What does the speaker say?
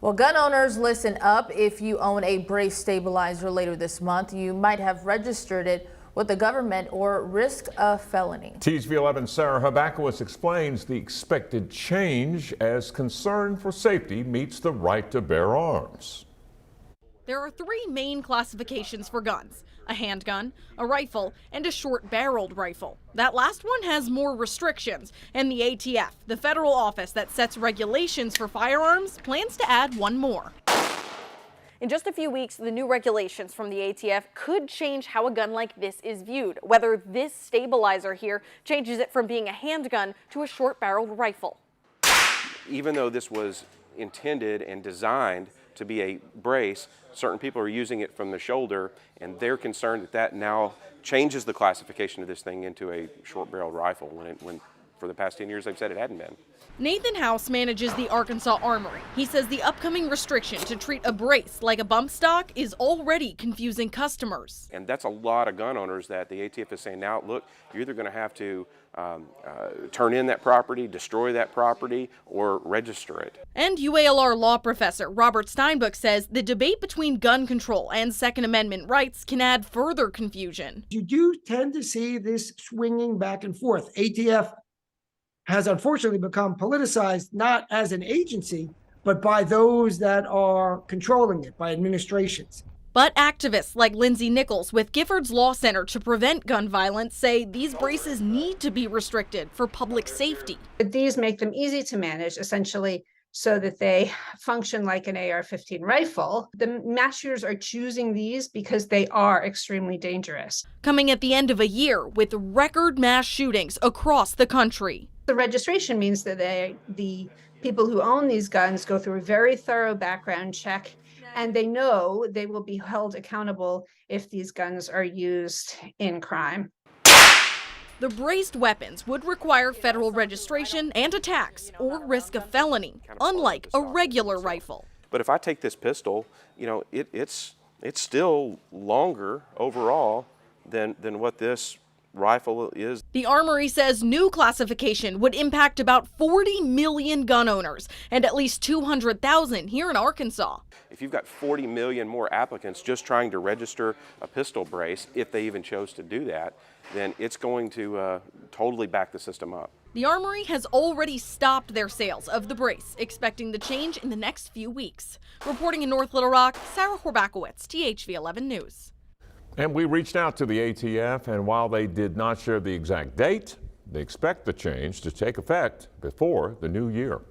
Well, gun owners, listen up. If you own a brace stabilizer later this month, you might have registered it with the government or risk a felony. THV 11's Sarah Habakowitz explains the expected change as concern for safety meets the right to bear arms. There are three main classifications for guns: a handgun, a rifle, and a short-barreled rifle. That last one has more restrictions, and the ATF, the federal office that sets regulations for firearms, plans to add one more. In just a few weeks, the new regulations from the ATF could change how a gun like this is viewed, whether this stabilizer here changes it from being a handgun to a short-barreled rifle. Even though this was intended and designed to be a brace, certain people are using it from the shoulder, and they're concerned that that now changes the classification of this thing into a short-barreled rifle when for the past 10 years they've said it hadn't been. Nathan House manages the Arkansas Armory. He says the upcoming restriction to treat a brace like a bump stock is already confusing customers. And that's a lot of gun owners that the ATF is saying, now look, you're either going to have to turn in that property, destroy that property, or register it. And UALR law professor Robert Steinbuch says the debate between gun control and Second Amendment rights can add further confusion. You do tend to see this swinging back and forth. ATF has unfortunately become politicized, not as an agency, but by those that are controlling it, by administrations. But activists like Lindsay Nichols with Giffords Law Center to Prevent Gun Violence say these braces need to be restricted for public safety. These make them easy to manage, essentially, so that they function like an AR-15 rifle. The mass shooters are choosing these because they are extremely dangerous. Coming at the end of a year with record mass shootings across the country. The registration means that the people who own these guns go through a very thorough background check, and they know they will be held accountable if these guns are used in crime. The braced weapons would require federal registration and a tax or risk a felony, unlike a regular rifle. But if I take this pistol, you know, it's still longer overall than what this rifle is. The Armory says new classification would impact about 40 million gun owners and at least 200,000 here in Arkansas. If you've got 40 million more applicants just trying to register a pistol brace, if they even chose to do that, then it's going to totally back the system up. The Armory has already stopped their sales of the brace, expecting the change in the next few weeks. Reporting in North Little Rock, Sarah Habakowitz, THV 11 News. And we reached out to the ATF, and while they did not share the exact date, they expect the change to take effect before the new year.